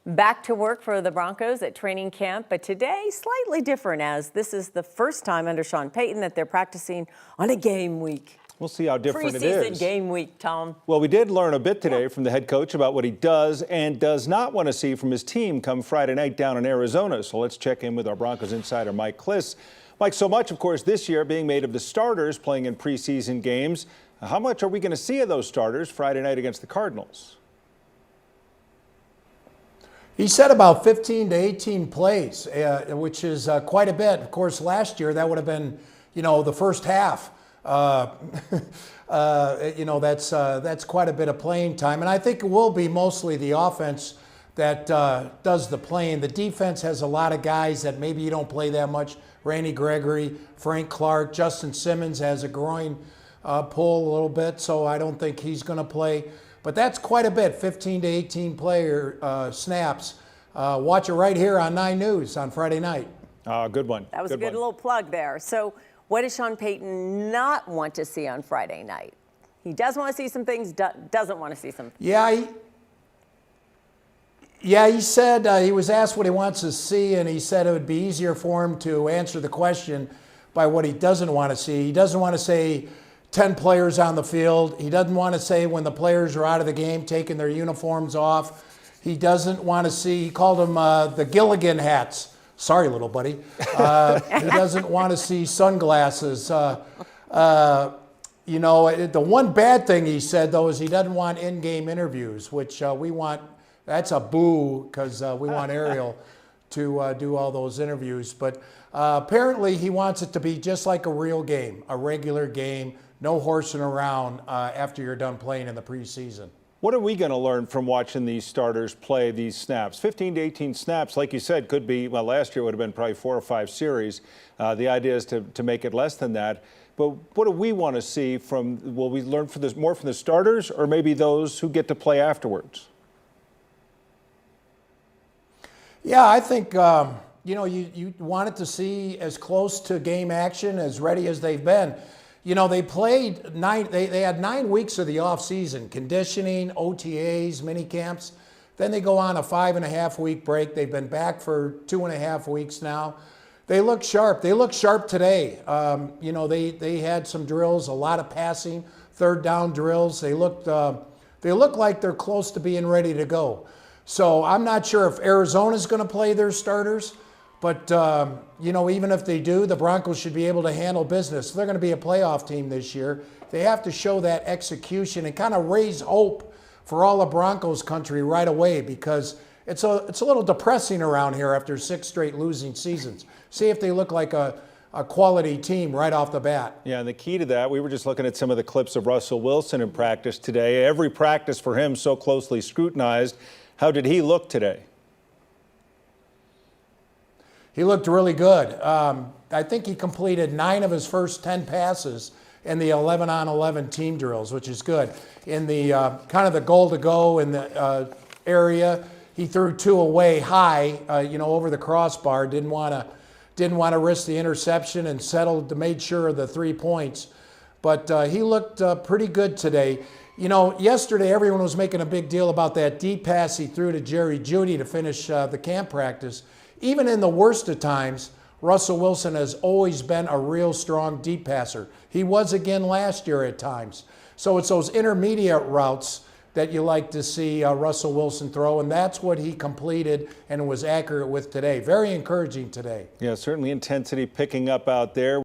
Back to work for the Broncos at training camp, but today slightly different as this is the first time under Sean Payton that they're practicing on a game week. We'll see how different it is. Preseason game week, Tom. Well, we did learn a bit today from the head coach about what he does and does not want to see from his team come Friday night down in Arizona. So let's check in with our Broncos Insider Mike Klis. Mike, so much, of course, this year being made of the starters playing in preseason games. How much are we going to see of those starters Friday night against the Cardinals? He said about 15 to 18 plays, which is quite a bit. Of course, last year that would have been, the first half. That's quite a bit of playing time. And I think it will be mostly the offense that does the playing. The defense has a lot of guys that maybe you don't play that much. Randy Gregory, Frank Clark, Justin Simmons has a groin pull a little bit, so I don't think he's going to play. But that's quite a bit, 15 to 18 player snaps. Watch it right here on 9 News on Friday night. Good one. That was a good little plug there. So what does Sean Payton not want to see on Friday night? He does want to see some things, doesn't want to see some. Yeah, he said he was asked what he wants to see, and he said it would be easier for him to answer the question by what he doesn't want to see. He doesn't want to say 10 players on the field. He doesn't want to say when the players are out of the game taking their uniforms off. He doesn't want to see, he called them the Gilligan hats. Sorry, little buddy. He doesn't want to see sunglasses. The one bad thing he said, though, is he doesn't want in-game interviews, which we want. That's a boo, because we want Ariel to do all those interviews. But apparently he wants it to be just like a real game, a regular game, no horsing around after you're done playing in the preseason. What are we going to learn from watching these starters play these snaps? 15 to 18 snaps, like you said, could be, well, last year would have been probably 4 or 5 series. The idea is to make it less than that. But what do we want to see from, will we learn more from the starters or maybe those who get to play afterwards? Yeah, I think, you wanted to see as close to game action, as ready as they've been. They played they had 9 weeks of the offseason, conditioning, OTAs, mini camps. Then they go on a 5.5-week break. They've been back for 2.5 weeks now. They look sharp. They look sharp today. They had some drills, a lot of passing, third down drills. They look like they're close to being ready to go. So I'm not sure if Arizona's going to play their starters, but even if they do, the Broncos should be able to handle business. They're going to be a playoff team this year. They have to show that execution and kind of raise hope for all of Broncos country right away, because it's a little depressing around here after 6 straight losing seasons. See if they look like a quality team right off the bat. Yeah, and the key to that, we were just looking at some of the clips of Russell Wilson in practice today. Every practice for him so closely scrutinized. How did he look today? He looked really good. I think he completed 9 of his first 10 passes in the 11-on-11 team drills, which is good. In the kind of the goal to go in the area, he threw 2 away high, over the crossbar. Didn't want to risk the interception and made sure of the 3 points. But he looked pretty good today. Yesterday everyone was making a big deal about that deep pass he threw to Jerry Jeudy to finish the camp practice. Even in the worst of times, Russell Wilson has always been a real strong deep passer. He was again last year at times. So it's those intermediate routes that you like to see Russell Wilson throw, and that's what he completed and was accurate with today. Very encouraging today. Yeah, certainly intensity picking up out there.